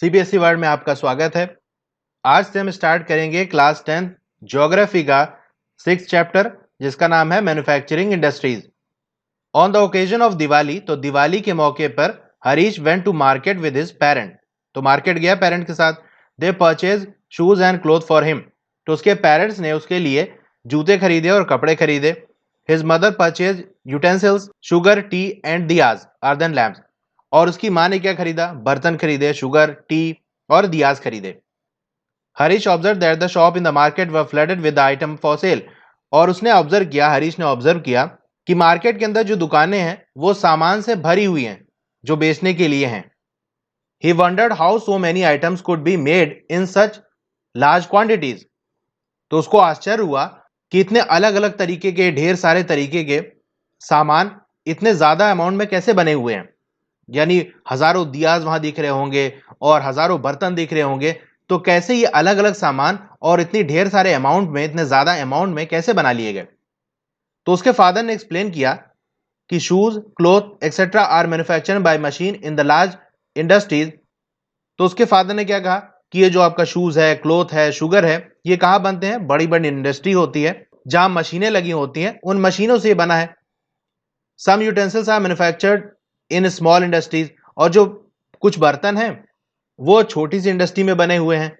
CBSE world में आपका स्वागत है। आज से हम स्टार्ट करेंगे क्लास 10 ज्योग्राफी का 6th चैप्टर, जिसका नाम है manufacturing industries. On the occasion of Diwali, तो दिवाली के मौके पर Harish went to market with his parent. तो मार्केट गया पेरेंट के साथ। They purchase shoes and cloth for him. तो उसके पेरेंट्स ने उसके लिए जूते खरीदे और कपड़े खरीदे। His mother purchase utensils, sugar, tea and diyas are then lamps. और उसकी माँ ने क्या खरीदा? बर्तन खरीदे, शुगर, टी और दियाज खरीदे। Harish observe that the shop in the market were flooded with the item for sale. और उसने ऑब्जर्व किया, हरीश ने ऑब्जर्व किया कि मार्केट के अंदर जो दुकानें हैं वो सामान से भरी हुई हैं जो बेचने के लिए हैं। He wondered how so many items could be made in such large quantities. तो उसको आश्चर्य हुआ कि इतने अलग अलग तरीके के, ढेर सारे तरीके के सामान इतने ज्यादा अमाउंट में कैसे बने हुए हैं। यानी हजारों दियाज वहां दिख रहे होंगे और हजारों बर्तन दिख रहे होंगे, तो कैसे ये अलग अलग सामान और इतनी ढेर सारे अमाउंट में, इतने ज्यादा अमाउंट में कैसे बना लिए गए। तो उसके फादर ने एक्सप्लेन किया कि shoes, cloth etcetera are manufactured by machine in the large industries. तो उसके फादर ने क्या कहा कि ये जो आपका शूज है, क्लोथ है, शुगर है, ये कहाँ बनते हैं? बड़ी बड़ी इंडस्ट्री होती है जहां मशीनें लगी होती हैं, उन मशीनों से ये बना है। Some utensils are manufactured in small industries. और जो कुछ बर्तन हैं वो छोटी सी इंडस्ट्री में बने हुए हैं।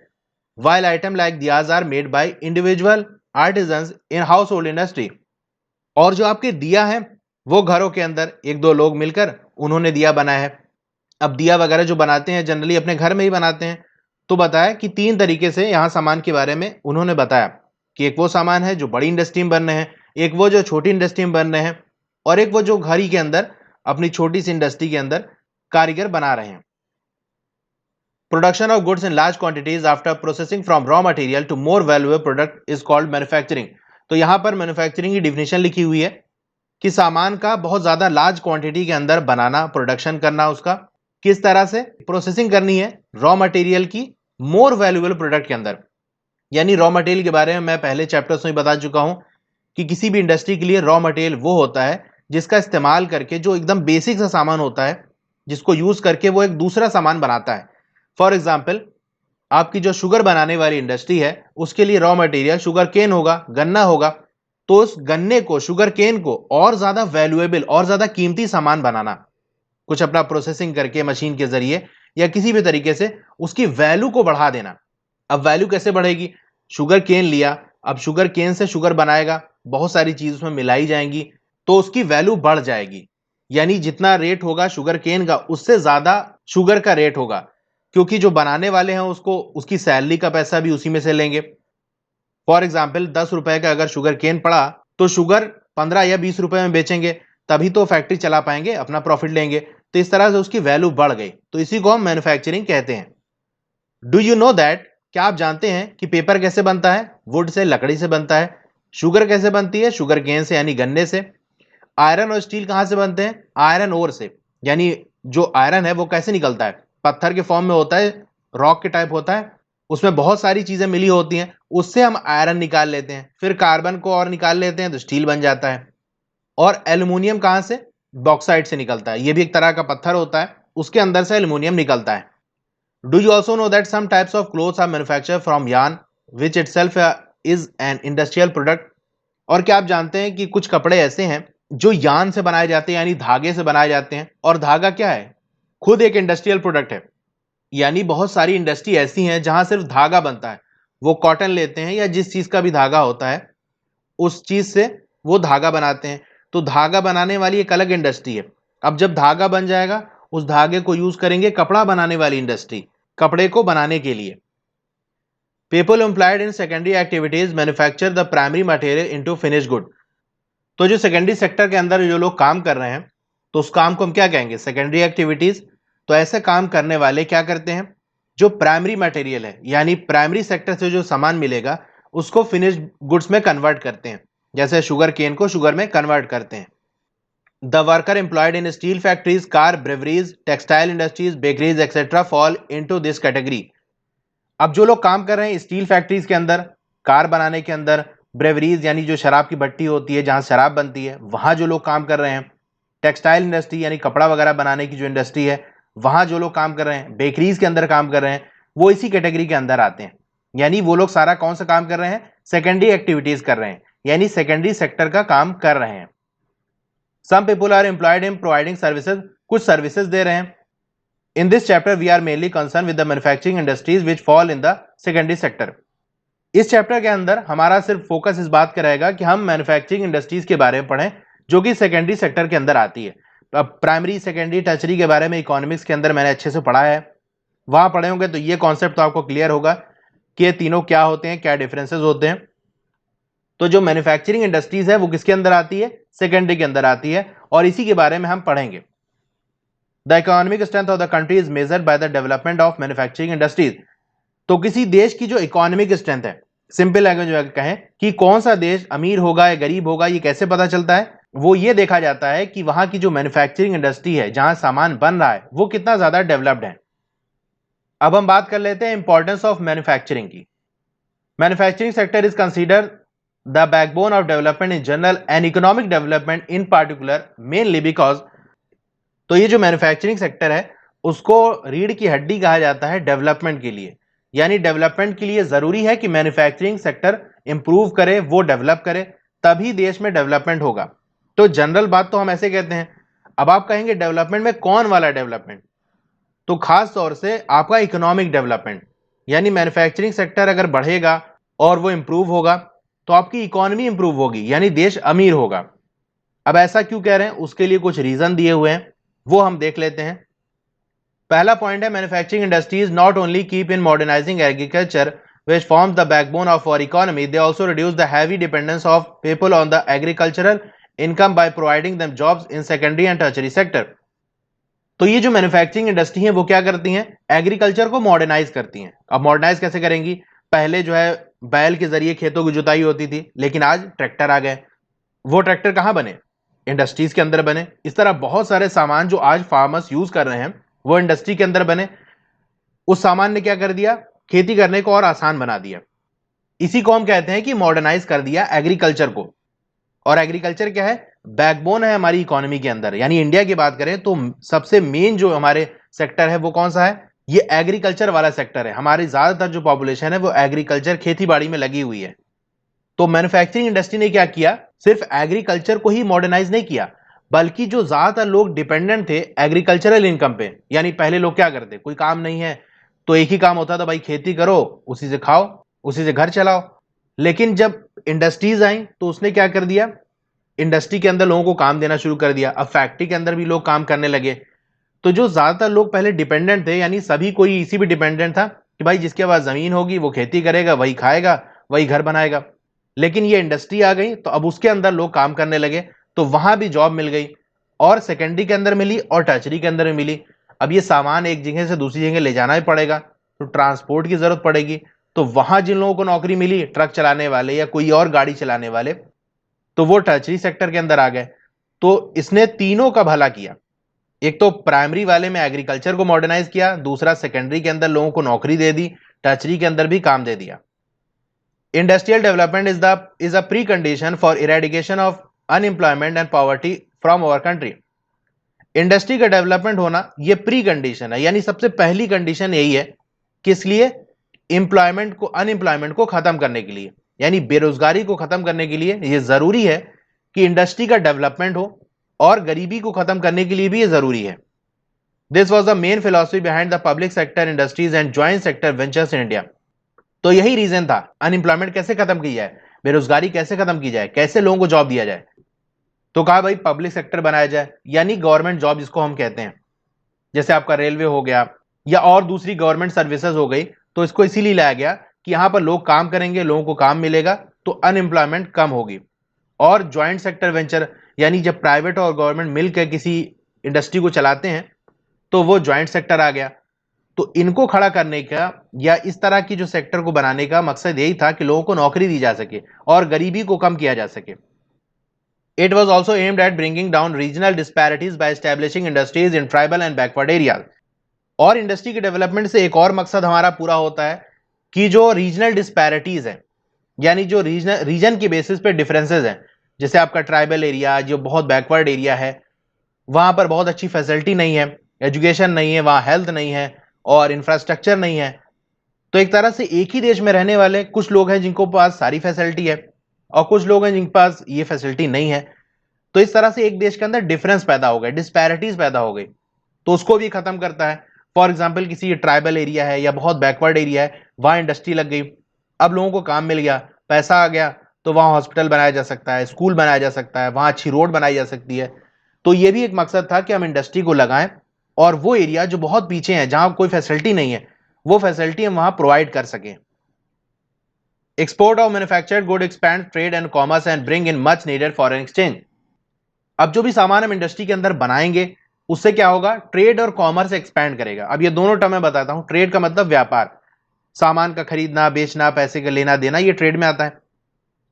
While items like diyas are made by individual artisans in household industry. और जो आपके दिया है वो घरों के अंदर एक दो लोग मिलकर उन्होंने दिया बनाया है। अब दिया वगैरह जो बनाते हैं जनरली अपने घर में ही बनाते हैं। तो बताया कि 3 तरीके से यहाँ सामान के बारे में उन्होंने बताया कि एक वो सामान है जो बड़ी इंडस्ट्री में बन रहे हैं, एक वो जो छोटी इंडस्ट्री में बन रहे हैं, और एक वो जो घर ही के अंदर अपनी छोटी सी इंडस्ट्री के अंदर कारीगर बना रहे हैं। Production of goods in large quantities after processing from raw material to more valuable product is called manufacturing. तो यहां पर मैन्युफैक्चरिंग की डिफिनेशन लिखी हुई है कि सामान का बहुत ज्यादा लार्ज क्वांटिटी के अंदर बनाना, प्रोडक्शन करना, उसका किस तरह से प्रोसेसिंग करनी है रॉ मटेरियल की मोर वैल्यूएबल प्रोडक्ट के अंदर। यानी रॉ मटेरियल के बारे में मैं पहले चैप्टर्स में बता चुका हूं कि किसी भी इंडस्ट्री के लिए रॉ मटेरियल वो होता है जिसका इस्तेमाल करके, जो एकदम बेसिक सा सामान होता है जिसको यूज करके वो एक दूसरा सामान बनाता है। फॉर एग्जाम्पल, आपकी जो शुगर बनाने वाली इंडस्ट्री है उसके लिए रॉ मटेरियल शुगर केन होगा, गन्ना होगा। तो उस गन्ने को, शुगर केन को और ज्यादा वैल्यूएबल और ज्यादा कीमती सामान बनाना, कुछ अपना प्रोसेसिंग करके मशीन के जरिए या किसी भी तरीके से उसकी वैल्यू को बढ़ा देना। अब वैल्यू कैसे बढ़ेगी? शुगर केन लिया, अब शुगर केन से शुगर बनाएगा, बहुत सारी चीज उसमें मिलाई जाएंगी, तो उसकी वैल्यू बढ़ जाएगी। यानी जितना रेट होगा शुगर केन का उससे ज्यादा शुगर का रेट होगा, क्योंकि जो बनाने वाले हैं उसको उसकी सैलरी का पैसा भी उसी में से लेंगे। फॉर एग्जाम्पल, 10 रुपए का अगर शुगर केन पड़ा तो शुगर 15 या 20 रुपए में बेचेंगे, तभी तो फैक्ट्री चला पाएंगे, अपना प्रॉफिट लेंगे। तो इस तरह से उसकी वैल्यू बढ़ गई, तो इसी को हम मैन्युफैक्चरिंग कहते हैं। डू यू नो दैट, क्या आप जानते हैं कि पेपर कैसे बनता है? वुड से, लकड़ी से बनता है। शुगर कैसे बनती है? शुगर केन से यानी गन्ने से। आयरन और स्टील कहां से बनते हैं? आयरन ओर से। यानी जो आयरन है वो कैसे निकलता है? पत्थर के फॉर्म में होता है, रॉक के टाइप होता है, उसमें बहुत सारी चीजें मिली होती हैं, उससे हम आयरन निकाल लेते हैं, फिर कार्बन को और निकाल लेते हैं तो स्टील बन जाता है। और एल्युमिनियम कहां से? बॉक्साइट से निकलता है। यह भी एक तरह का पत्थर होता है, उसके अंदर से एल्युमिनियम निकलता है। Do you also know that some types of clothes are manufactured from yarn which itself is an industrial product। और क्या आप जानते हैं कि कुछ कपड़े ऐसे हैं जो यान से बनाए जाते हैं, यानी धागे से बनाए जाते हैं, और धागा क्या है? खुद एक इंडस्ट्रियल प्रोडक्ट है। यानी बहुत सारी इंडस्ट्री ऐसी हैं जहां सिर्फ धागा बनता है। वो कॉटन लेते हैं या जिस चीज का भी धागा होता है उस चीज से वो धागा बनाते हैं। तो धागा बनाने वाली एक अलग इंडस्ट्री है। अब जब धागा बन जाएगा उस धागे को यूज करेंगे कपड़ा बनाने वाली इंडस्ट्री, कपड़े को बनाने के लिए। People employed in secondary activities manufacture the primary material into finish good. तो जो सेकेंडरी सेक्टर के अंदर जो लोग काम कर रहे हैं तो उस काम को हम क्या कहेंगे? Secondary activities. तो ऐसे काम करने वाले क्या करते हैं? जो प्राइमरी मटेरियल है यानी प्राइमरी सेक्टर से जो सामान मिलेगा उसको फिनिश गुड्स में कन्वर्ट करते हैं। जैसे शुगर केन को शुगर में कन्वर्ट करते हैं। The worker employed in steel factories, car, breweries, textile industries, bakeries etcetera fall into this category. अब जो लोग काम कर रहे हैं स्टील फैक्ट्रीज के अंदर, कार बनाने के अंदर, ब्रेवरीज यानी जो शराब की भट्टी होती है जहां शराब बनती है, वहां जो लोग काम कर रहे हैं, टेक्सटाइल इंडस्ट्री यानी कपड़ा वगैरह बनाने की जो इंडस्ट्री है वहां जो लोग काम कर रहे हैं, बेकरीज के अंदर काम कर रहे हैं, वो इसी कैटेगरी के अंदर आते हैं। यानी वो लोग सारा कौन सा काम कर रहे हैं? सेकेंडरी एक्टिविटीज कर रहे हैं, यानी सेकेंडरी सेक्टर का काम कर रहे हैं। Some people are employed in providing services, कुछ सर्विसेज दे रहे हैं। In this chapter we are mainly concern with the manufacturing industries which fall in the secondary sector. इस चैप्टर के अंदर हमारा सिर्फ फोकस इस बात का रहेगा कि हम मैन्युफैक्चरिंग इंडस्ट्रीज के बारे में पढ़ें जो कि सेकेंडरी सेक्टर के अंदर आती है। अब प्राइमरी, सेकेंडरी, टर्शरी के बारे में इकोनॉमिक्स के अंदर मैंने अच्छे से पढ़ा है, वहां पढ़े होंगे तो ये कॉन्सेप्ट तो आपको क्लियर होगा कि ये तीनों क्या होते हैं, क्या डिफरेंसेस होते हैं। तो जो मैन्युफैक्चरिंग इंडस्ट्रीज है वो किसके अंदर आती है? सेकेंडरी के अंदर आती है, और इसी के बारे में हम पढ़ेंगे। The economic strength of the country is measured by the development of manufacturing industries. तो किसी देश की जो इकोनॉमिक स्ट्रेंथ है, सिंपल लैंग्वेज में कहें कि कौन सा देश अमीर होगा या गरीब होगा, ये कैसे पता चलता है? वो ये देखा जाता है कि वहां की जो मैन्युफैक्चरिंग इंडस्ट्री है, जहां सामान बन रहा है, वो कितना ज्यादा डेवलप्ड है। अब हम बात कर लेते हैं इंपॉर्टेंस ऑफ मैन्युफैक्चरिंग की। Manufacturing sector is consider the backbone of development in general and economic development in particular, mainly because, तो ये जो मैन्युफैक्चरिंग सेक्टर है उसको रीढ़ की हड्डी कहा जाता है डेवलपमेंट के लिए। यानी डेवलपमेंट के लिए जरूरी है कि मैन्युफैक्चरिंग सेक्टर इंप्रूव करे, वो डेवलप करे, तभी देश में डेवलपमेंट होगा। तो जनरल बात तो हम ऐसे कहते हैं। अब आप कहेंगे डेवलपमेंट में कौन वाला डेवलपमेंट? तो खास तौर से आपका इकोनॉमिक डेवलपमेंट, यानी मैन्युफैक्चरिंग सेक्टर अगर बढ़ेगा और वो इंप्रूव होगा तो आपकी इकोनॉमी इंप्रूव होगी, यानी देश अमीर होगा। अब ऐसा क्यों कह रहे हैं, उसके लिए कुछ रीजन दिए हुए हैं, वो हम देख लेते हैं। पहला पॉइंट है, manufacturing industries not only keep in modernising agriculture which forms the backbone of our economy, they also reduce the heavy dependence of people on the agricultural income by providing them jobs in secondary and tertiary sector. तो ये जो manufacturing industry है वो क्या करती हैं? Agriculture को modernise करती हैं। अब मॉडर्नाइज कैसे करेंगी? पहले जो है बैल के जरिए खेतों की जुताई होती थी, लेकिन आज ट्रैक्टर आ गए। वो ट्रैक्टर कहाँ बने? इंडस्ट्रीज के अंदर बने। इस तरह बहुत सारे सामान जो आज फार्मर्स यूज कर रहे हैं वो इंडस्ट्री के अंदर बने। उस सामान ने क्या कर दिया? खेती करने को और आसान बना दिया। इसी को हम कहते हैं कि मॉडर्नाइज कर दिया एग्रीकल्चर को। और एग्रीकल्चर क्या है? बैकबोन है हमारी इकोनॉमी के अंदर। यानी इंडिया की बात करें तो सबसे मेन जो हमारे सेक्टर है वो कौन सा है? ये एग्रीकल्चर वाला सेक्टर है। हमारी ज्यादातर जो पॉपुलेशन है वो एग्रीकल्चर, खेती बाड़ी में लगी हुई है। तो मैन्युफैक्चरिंग इंडस्ट्री ने क्या किया? सिर्फ एग्रीकल्चर को ही मॉडर्नाइज नहीं किया, बल्कि जो ज्यादातर लोग डिपेंडेंट थे एग्रीकल्चरल इनकम पे, यानी पहले लोग क्या करते? कोई काम नहीं है तो एक ही काम होता था, भाई खेती करो, उसी से खाओ, उसी से घर चलाओ। लेकिन जब इंडस्ट्रीज आई तो उसने क्या कर दिया? इंडस्ट्री के अंदर लोगों को काम देना शुरू कर दिया। अब फैक्ट्री के अंदर भी लोग काम करने लगे। तो जो ज्यादातर लोग पहले डिपेंडेंट थे, यानी सभी कोई इसी भी डिपेंडेंट था कि भाई जिसके पास जमीन होगी वो खेती करेगा, वही खाएगा, वही घर बनाएगा। लेकिन ये इंडस्ट्री आ गई तो अब उसके अंदर लोग काम करने लगे, तो वहां भी जॉब मिल गई, और सेकेंडरी के अंदर मिली और टर्शरी के अंदर भी मिली। अब ये सामान एक जगह से दूसरी जगह ले जाना ही पड़ेगा, तो ट्रांसपोर्ट की जरूरत पड़ेगी। तो वहां जिन लोगों को नौकरी मिली, ट्रक चलाने वाले या कोई और गाड़ी चलाने वाले, तो वो टर्शरी सेक्टर के अंदर आ गए। तो इसने तीनों का भला किया। एक तो प्राइमरी वाले में एग्रीकल्चर को मॉडर्नाइज किया, दूसरा सेकेंडरी के अंदर लोगों को नौकरी दे दी, टर्शरी के अंदर भी काम दे दिया। Industrial development is a pre condition for eradication of unemployment and poverty from our country. Industry का डेवलपमेंट होना ये प्री कंडीशन है, यानी सबसे पहली कंडीशन यही है। किस लिए? एम्प्लॉयमेंट को, अनएम्प्लॉयमेंट को खत्म करने के लिए, यानी बेरोजगारी को खत्म करने के लिए यह जरूरी है कि इंडस्ट्री का डेवलपमेंट हो, और गरीबी को खत्म करने के लिए भी यह जरूरी है। This was the main philosophy behind the public sector industries and joint sector ventures in India. तो यही रीजन था, अनएम्प्लॉयमेंट कैसे खत्म की जाए, बेरोजगारी कैसे खत्म की जाए, कैसे लोगों को जॉब दिया जाए। तो कहा भाई पब्लिक सेक्टर बनाया जाए, यानी गवर्नमेंट जॉब जिसको हम कहते हैं, जैसे आपका रेलवे हो गया या और दूसरी गवर्नमेंट सर्विसेज हो गई। तो इसको इसीलिए लाया गया कि यहां पर लोग काम करेंगे, लोगों को काम मिलेगा, तो अनएम्प्लॉयमेंट कम होगी। और ज्वाइंट सेक्टर वेंचर, यानी जब प्राइवेट और गवर्नमेंट मिलकर किसी इंडस्ट्री को चलाते हैं तो वो ज्वाइंट सेक्टर आ गया। तो इनको खड़ा करने का या इस तरह की जो सेक्टर को बनाने का मकसद यही था कि लोगों को नौकरी दी जा सके और गरीबी को कम किया जा सके। It was also aimed at bringing down regional disparities by establishing industries in tribal and backward areas. और इंडस्ट्री के डेवलपमेंट से एक और मकसद हमारा पूरा होता है कि जो रीजनल डिस्पैरिटीज हैं, यानी जो रीजन के बेसिस पे डिफरेंसेस हैं, जैसे आपका ट्राइबल एरिया जो बहुत बैकवर्ड एरिया है, वहां पर बहुत अच्छी फैसिलिटी नहीं है, एजुकेशन नहीं है, वहाँ हेल्थ नहीं है और इंफ्रास्ट्रक्चर नहीं है। तो एक तरह से एक ही देश में रहने वाले कुछ लोग हैं जिनको पास सारी फैसिलिटी है और कुछ लोग हैं जिनके पास ये फैसिलिटी नहीं है। तो इस तरह से एक देश के अंदर डिफरेंस पैदा हो गए, डिस्पैरिटीज पैदा हो गई। तो उसको भी खत्म करता है। फॉर एग्जाम्पल किसी ट्राइबल एरिया है या बहुत बैकवर्ड एरिया है, वहां इंडस्ट्री लग गई, अब लोगों को काम मिल गया, पैसा आ गया, तो वहां हॉस्पिटल बनाया जा सकता है, स्कूल बनाया जा सकता है, वहां अच्छी रोड बनाई जा सकती है। तो ये भी एक मकसद था कि हम इंडस्ट्री को लगाएं और वो एरिया जो बहुत पीछे है, जहां कोई फैसिलिटी नहीं है, वो फैसिलिटी हम वहां प्रोवाइड कर सकें। Export of manufactured good expand trade and commerce and bring in much needed foreign exchange. अब जो भी सामान हम इंडस्ट्री के अंदर बनाएंगे उससे क्या होगा, ट्रेड और कॉमर्स एक्सपैंड करेगा। अब ये दोनों टर्म मैं बताता हूं। ट्रेड का मतलब व्यापार, सामान का खरीदना बेचना, पैसे का लेना देना, ये ट्रेड में आता है।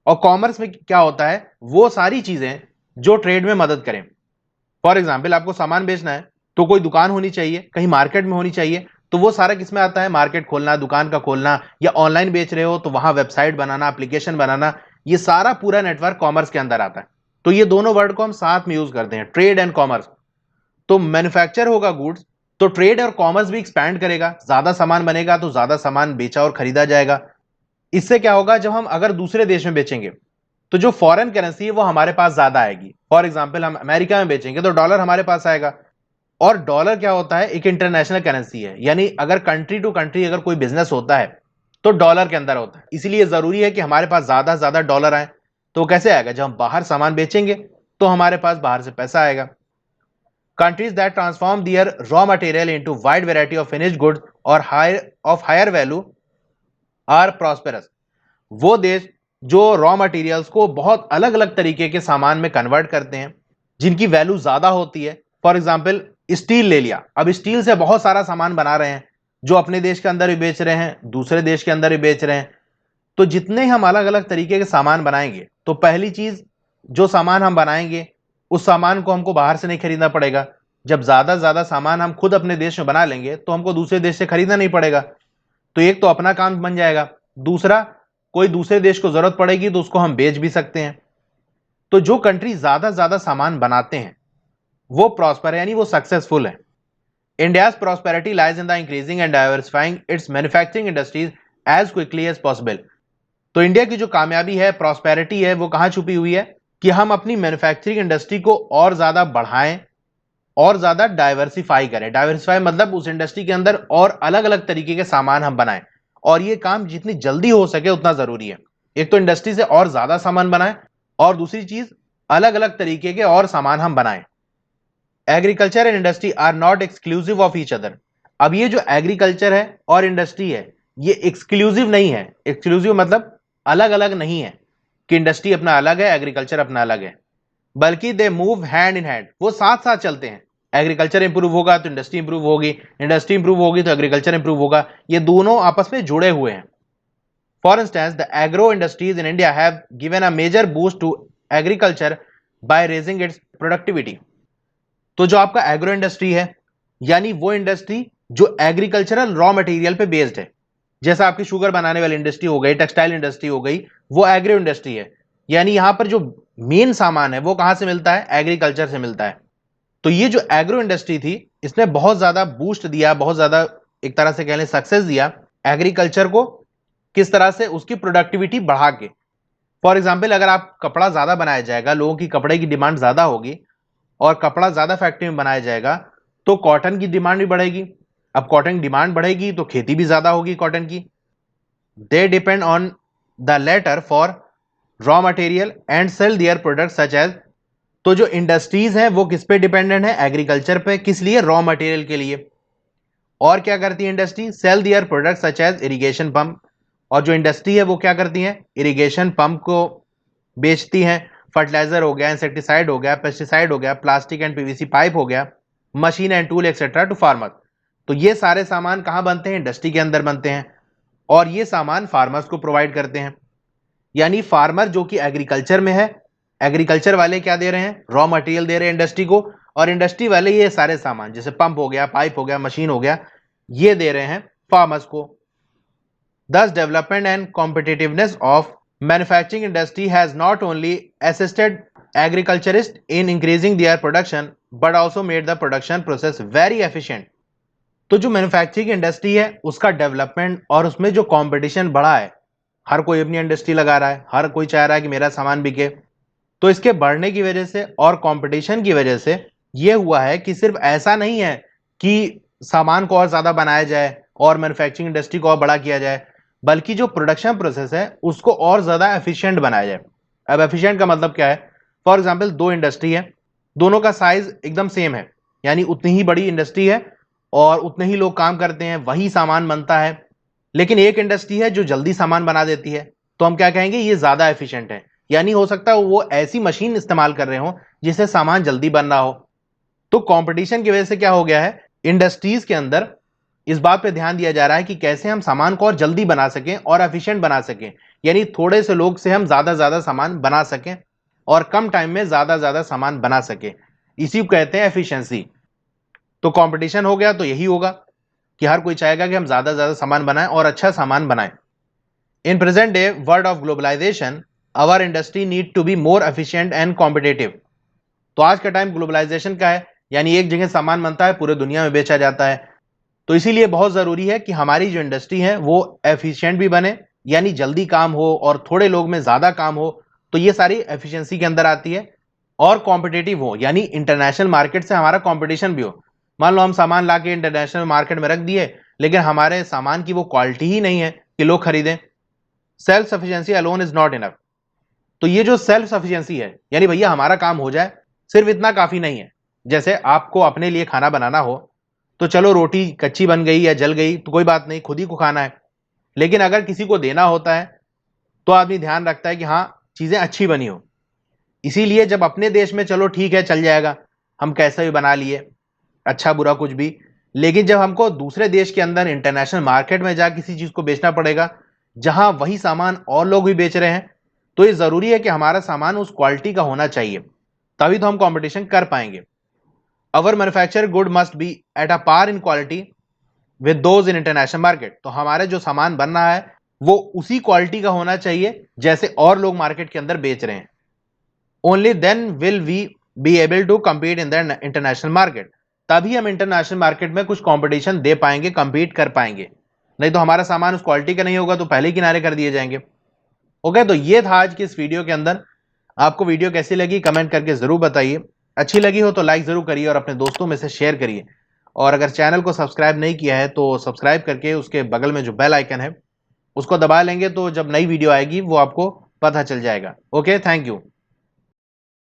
और कॉमर्स में क्या होता है, वो सारी चीजें जो ट्रेड में मदद करें। फॉर एग्जाम्पल आपको सामान बेचना है तो कोई दुकान होनी चाहिए, कहीं मार्केट में होनी चाहिए, तो वो सारा किसमें आता है, मार्केट खोलना, दुकान का खोलना, या ऑनलाइन बेच रहे हो तो वहां वेबसाइट बनाना, एप्लीकेशन बनाना, ये सारा पूरा नेटवर्क कॉमर्स के अंदर आता है। तो ये दोनों वर्ड को हम साथ में यूज करते हैं, ट्रेड एंड कॉमर्स। तो मैन्युफैक्चर होगा गुड्स, तो ट्रेड और कॉमर्स भी एक्सपैंड करेगा, ज्यादा सामान बनेगा तो ज्यादा सामान बेचा और खरीदा जाएगा। इससे क्या होगा, जब हम अगर दूसरे देश में बेचेंगे तो जो फॉरेन करेंसी है वो हमारे पास ज्यादा आएगी। फॉर एग्जाम्पल हम अमेरिका में बेचेंगे तो डॉलर हमारे पास आएगा। और डॉलर क्या होता है, एक इंटरनेशनल करेंसी है, यानी अगर कंट्री टू कंट्री अगर कोई बिजनेस होता है तो डॉलर के अंदर होता है। इसीलिए जरूरी है कि हमारे पास ज्यादा से ज्यादा डॉलर आए। तो कैसे आएगा, जब हम बाहर सामान बेचेंगे तो हमारे पास बाहर से पैसा आएगा। Countries that transform their raw material into wide variety of finished goods or higher value are prosperous। वो देश जो रॉ मटेरियल्स को बहुत अलग अलग तरीके के सामान में कन्वर्ट करते हैं, जिनकी वैल्यू ज्यादा होती है। फॉर एग्जाम्पल स्टील ले लिया, अब स्टील से बहुत सारा सामान बना रहे हैं, जो अपने देश के अंदर भी बेच रहे हैं, दूसरे देश के अंदर भी बेच रहे हैं। तो जितने हम अलग अलग तरीके के सामान बनाएंगे, तो पहली चीज, जो सामान हम बनाएंगे उस सामान को हमको बाहर से नहीं खरीदना पड़ेगा। जब ज्यादा ज्यादा सामान हम खुद अपने देश में बना लेंगे तो हमको दूसरे देश से खरीदना नहीं पड़ेगा। तो एक तो अपना काम बन जाएगा, दूसरा कोई दूसरे देश को जरूरत पड़ेगी तो उसको हम बेच भी सकते हैं। तो जो कंट्री ज्यादा ज्यादा सामान बनाते हैं वो प्रॉस्पर है, यानी वो सक्सेसफुल है। India's prosperity lies in the increasing and diversifying its manufacturing industries as quickly as possible. तो इंडिया की जो कामयाबी है, प्रॉस्पेरिटी है, वो कहां छुपी हुई है कि हम अपनी मैन्युफैक्चरिंग इंडस्ट्री को और ज्यादा बढ़ाएं और ज्यादा डाइवर्सिफाई करें। डाइवर्सिफाई मतलब उस इंडस्ट्री के अंदर और अलग अलग तरीके के सामान हम बनाएं, और ये काम जितनी जल्दी हो सके उतना जरूरी है। एक तो इंडस्ट्री से और ज्यादा सामान बनाएं, और दूसरी चीज अलग अलग तरीके के और सामान हम बनाएं। Agriculture and industry are not exclusive of each other. अब ये जो एग्रीकल्चर है और इंडस्ट्री है, ये एक्सक्लूसिव नहीं है। एक्सक्लूसिव मतलब अलग अलग नहीं है, कि इंडस्ट्री अपना अलग है, एग्रीकल्चर अपना अलग है, बल्कि they move hand in hand, वो साथ साथ चलते हैं। एग्रीकल्चर इंप्रूव होगा तो इंडस्ट्री इंप्रूव होगी, इंडस्ट्री इंप्रूव होगी तो एग्रीकल्चर इंप्रूव होगा। ये दोनों आपस में जुड़े हुए हैं। For instance the agro industries in India have given a major boost to agriculture by raising its productivity. तो जो आपका एग्रो इंडस्ट्री है, यानी वो इंडस्ट्री जो एग्रीकल्चरल रॉ मटेरियल पे बेस्ड है, जैसा आपकी शुगर बनाने वाली इंडस्ट्री हो गई, टेक्सटाइल इंडस्ट्री हो गई, वो एग्रो इंडस्ट्री है। यानी यहां पर जो मेन सामान है वो कहां से मिलता है, एग्रीकल्चर से मिलता है। तो ये जो एग्रो इंडस्ट्री थी, इसने बहुत ज्यादा बूस्ट दिया, बहुत ज्यादा एक तरह से कह लें सक्सेस दिया एग्रीकल्चर को। किस तरह से, उसकी प्रोडक्टिविटी बढ़ा के। फॉर एग्जाम्पल अगर आप कपड़ा ज्यादा बनाया जाएगा, लोगों की कपड़े की डिमांड ज्यादा होगी और कपड़ा ज्यादा फैक्ट्री में बनाया जाएगा, तो कॉटन की डिमांड भी बढ़ेगी। अब कॉटन की डिमांड बढ़ेगी तो खेती भी ज्यादा होगी कॉटन की। They depend on the latter for raw material and sell their product such as. तो जो इंडस्ट्रीज हैं वो किस पे डिपेंडेंट है, एग्रीकल्चर पे। किस लिए, रॉ मटेरियल के लिए। और क्या करती है industry, sell their product such as irrigation pump. और जो इंडस्ट्री है वो क्या करती है, इरिगेशन पंप को बेचती हैं। फर्टिलाइजर हो गया, इंसेक्टिसाइड हो गया, पेस्टिसाइड हो गया, प्लास्टिक एंड पीवीसी पाइप हो गया, machine and tool etcetera to farmer. तो ये सारे सामान कहां बनते हैं, इंडस्ट्री के अंदर बनते हैं, और ये सामान फार्मर्स को प्रोवाइड करते हैं। यानी फार्मर जो कि एग्रीकल्चर में है, एग्रीकल्चर वाले क्या दे रहे हैं, रॉ मटेरियल दे रहे हैं इंडस्ट्री को, और इंडस्ट्री वाले ये सारे सामान जैसे पंप हो गया, पाइप हो गया, मशीन हो गया, ये दे रहे हैं फार्मर्स को। Thus, development and competitiveness of manufacturing industry has not only assisted agriculturists in increasing their production, but also made the production process very efficient. तो जो मैन्युफैक्चरिंग इंडस्ट्री है उसका डेवलपमेंट और उसमें जो कंपटीशन बढ़ा है, हर कोई अपनी इंडस्ट्री लगा रहा है, हर कोई चाह रहा है कि मेरा सामान बिके। तो इसके बढ़ने की वजह से और कंपटीशन की वजह से ये हुआ है कि सिर्फ ऐसा नहीं है कि सामान को और ज्यादा बनाया जाए और मैन्युफैक्चरिंग इंडस्ट्री को और बड़ा किया जाए, बल्कि जो प्रोडक्शन प्रोसेस है उसको और ज्यादा एफिशिएंट बनाया जाए। अब एफिशिएंट का मतलब क्या है? फॉर एग्जाम्पल, दो इंडस्ट्री है, दोनों का साइज एकदम सेम है, यानी उतनी ही बड़ी इंडस्ट्री है और उतने ही लोग काम करते हैं, वही सामान बनता है। लेकिन एक इंडस्ट्री है जो जल्दी सामान बना देती है, तो हम क्या कहेंगे? ये ज्यादा एफिशिएंट है। यानी हो सकता है वो ऐसी मशीन इस्तेमाल कर रहे हो जिससे सामान जल्दी बन रहा हो। तो कंपटीशन की वजह से क्या हो गया है, इंडस्ट्रीज के अंदर इस बात पे ध्यान दिया जा रहा है कि कैसे हम सामान को और जल्दी बना सकें और एफिशिएंट बना सकें, यानी थोड़े से लोग से हम ज्यादा सामान बना सकें और कम टाइम में ज्यादा सामान बना सकें। इसी को कहते हैं एफिशिएंसी। तो कंपटीशन हो गया तो यही होगा कि हर कोई चाहेगा कि हम ज्यादा सामान बनाएं और अच्छा सामान बनाएं। In present day world of globalisation, our industry need to be more efficient and competitive. तो आज का टाइम ग्लोबलाइजेशन का है, यानी एक जगह सामान बनता है पूरे दुनिया में बेचा जाता है। तो इसीलिए बहुत जरूरी है कि हमारी जो इंडस्ट्री है वो एफिशिएंट भी बने, यानी जल्दी काम हो और थोड़े लोग में ज्यादा काम हो। तो ये सारी एफिशिएंसी के अंदर आती है। और कॉम्पिटेटिव हो, यानी इंटरनेशनल मार्केट से हमारा कॉम्पिटिशन भी हो। मान लो हम सामान ला के इंटरनेशनल मार्केट में रख दिए, लेकिन हमारे सामान की वो क्वालिटी ही नहीं है कि लोग खरीदें। Self sufficiency alone is not enough. तो ये जो सेल्फ सफिशिएंसी है, यानी भैया हमारा काम हो जाए, सिर्फ इतना काफी नहीं है। जैसे आपको अपने लिए खाना बनाना हो, तो चलो रोटी कच्ची बन गई या जल गई तो कोई बात नहीं, खुद ही को खाना है। लेकिन अगर किसी को देना होता है तो आदमी ध्यान रखता है कि हाँ, चीजें अच्छी बनी हो। इसीलिए जब अपने देश में चलो ठीक है, चल जाएगा, हम कैसा भी बना लिए, अच्छा बुरा कुछ भी। लेकिन जब हमको दूसरे देश के अंदर इंटरनेशनल मार्केट में जा किसी चीज को बेचना पड़ेगा, जहां वही सामान और लोग भी बेच रहे हैं, तो ये जरूरी है कि हमारा सामान उस क्वालिटी का होना चाहिए, तभी तो हम कंपटीशन कर पाएंगे। Our manufacture good must be at a par in quality with those in international market. तो हमारे जो सामान बन रहा है वो उसी क्वालिटी का होना चाहिए जैसे और लोग मार्केट के अंदर बेच रहे हैं। Only then will we be able to compete in the international market. तभी हम इंटरनेशनल मार्केट में कुछ कंपटीशन दे पाएंगे, compete कर पाएंगे। नहीं तो हमारा सामान उस क्वालिटी का नहीं होगा तो पहले ही किनारे कर दिए जाएंगे। ओके, तो ये था आज की इस वीडियो के अंदर। आपको वीडियो कैसी लगी कमेंट करके जरूर बताइए। अच्छी लगी हो तो लाइक जरूर करिए और अपने दोस्तों में से शेयर करिए। और अगर चैनल को सब्सक्राइब नहीं किया है तो सब्सक्राइब करके उसके बगल में जो बेल आइकन है उसको दबा लेंगे, तो जब नई वीडियो आएगी वो आपको पता चल जाएगा। Okay, thank you.